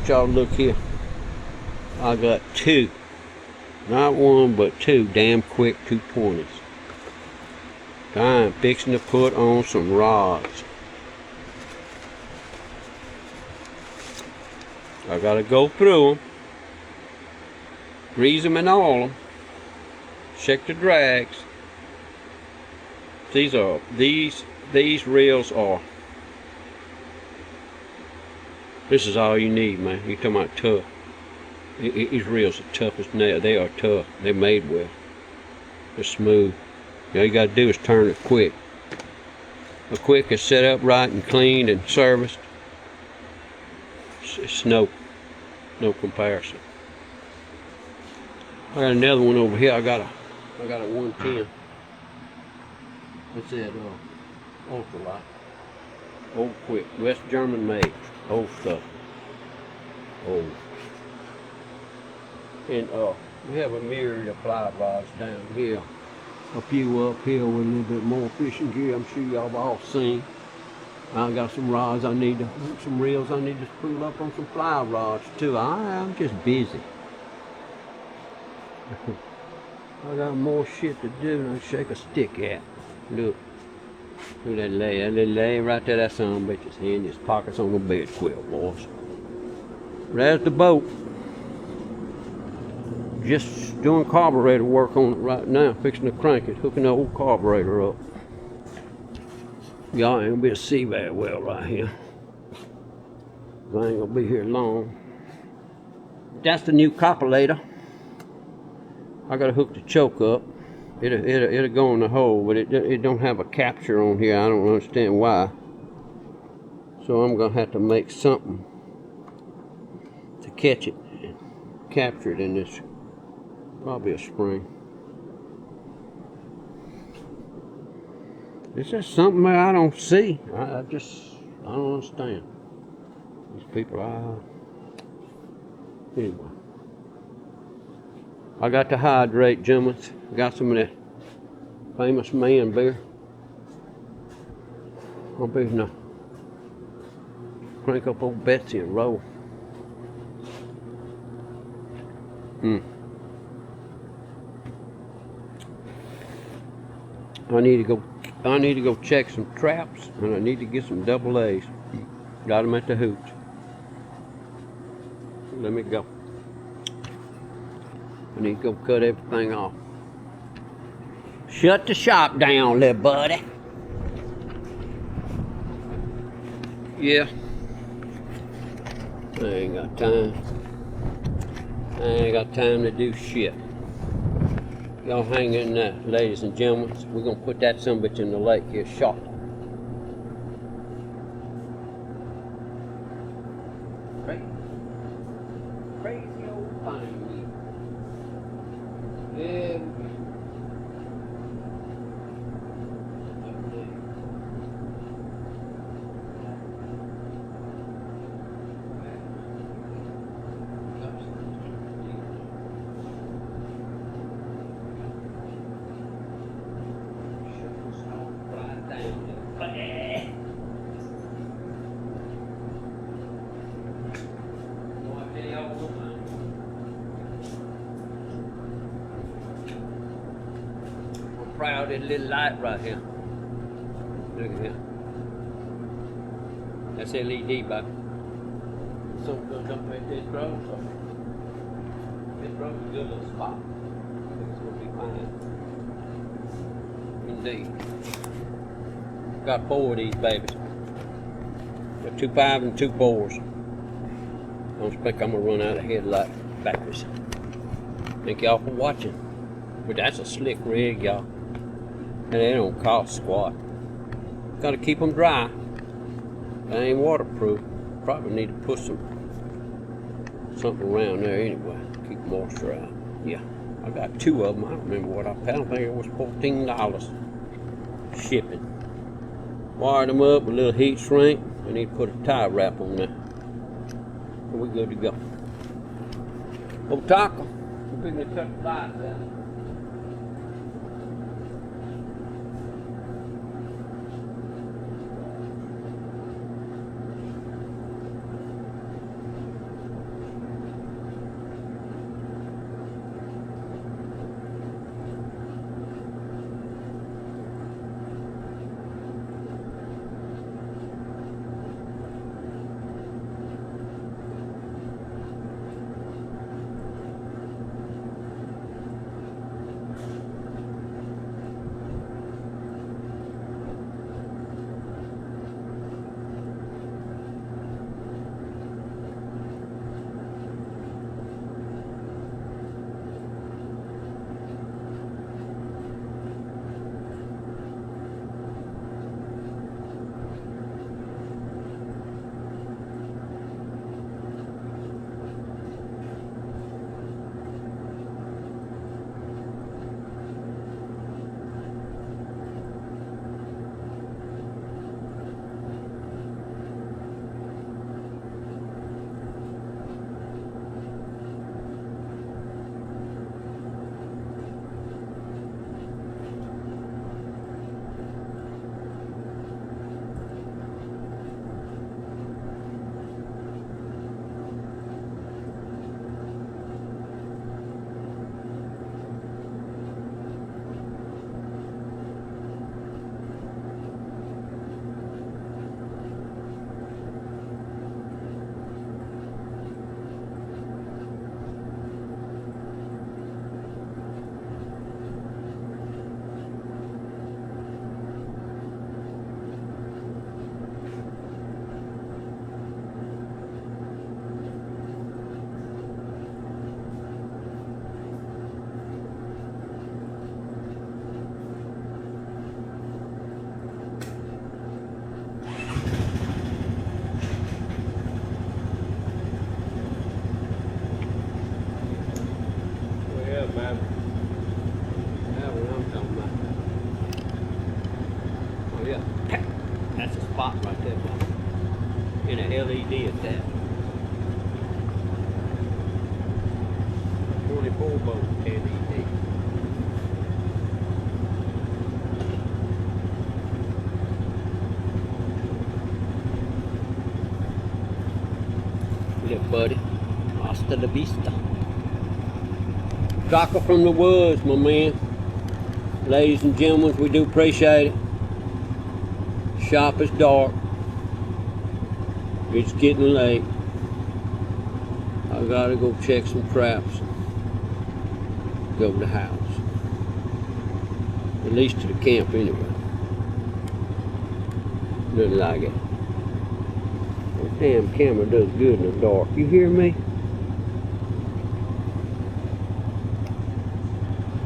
want y'all to look here. I got two. Not one, but two Dam Quik 220s. I'm fixing to put on some rods. I gotta go through them, grease them and all them, check the drags. These reels are. This is all you need, man. You talking about tough? These reels are tough as nails. They are tough. They're made well. They're smooth. All you gotta do is turn it quick. A Quik is set up right and cleaned and serviced. It's no comparison. I got another one over here. I got a 110. What's that? Ultralight. Old Quik. West German made. Old stuff. Old. And we have a myriad of fly rods down here. A few up here with a little bit more fishing gear. I'm sure y'all have all seen. I got some rods I need to, some reels I need to spool up on some fly rods too. I'm just busy. I got more shit to do than shake a stick at. Look. Look at that lay. That little lay right there, that son of a bitch's hand. His pockets on the bed quill, boys. There's the boat. Just doing carburetor work on it right now. Fixing to crank it. Hooking the old carburetor up. Y'all ain't gonna be able to see very well right here. I ain't gonna be here long. That's the new coppolator. I gotta hook the choke up. It'll go in the hole, but it don't have a capture on here. I don't understand why. So I'm gonna have to make something to catch it and capture it in this. Probably a spring. It's just something that I don't see. I don't understand. These people, anyway. I got to hydrate, gentlemen. Got some of that famous man beer. I'm fixing to crank up old Betsy and roll. I need to go check some traps, and I need to get some double A's. Got them at the hooch. Let me go. I need to go cut everything off. Shut the shop down, little buddy. Yeah. I ain't got time. I ain't got time to do shit. Y'all hang in there, ladies and gentlemen. We're gonna put that sumbitch in the lake here shortly. Crazy old thing. Yeah. Proud of this little light right here. Look at here. That's LED, but something goes up right there, throws. This throws a good little spot. I think it's gonna be fine. Indeed. Got 4 of these babies. Got 2 5 and 2 4s. I don't think I'm gonna run out of headlight batteries. Thank y'all for watching. But that's a slick rig, y'all. And they don't cost squat. Gotta keep them dry. They ain't waterproof. Probably need to put something around there anyway. Keep moisture out. Yeah, I got 2 of them. I don't remember what I paid. I don't think it was $14 shipping. Wired them up with a little heat shrink. I need to put a tie wrap on there. And we're good to go. Old taco. We're going to cut the lights out. Turbo LED. Yeah, buddy. Hasta la vista. Jocker from the woods, my man. Ladies and gentlemen, we do appreciate it. Shop is dark. It's getting late. I gotta go check some traps. Go to the house. At least to the camp anyway. Nothing like it. This damn camera does good in the dark. You hear me?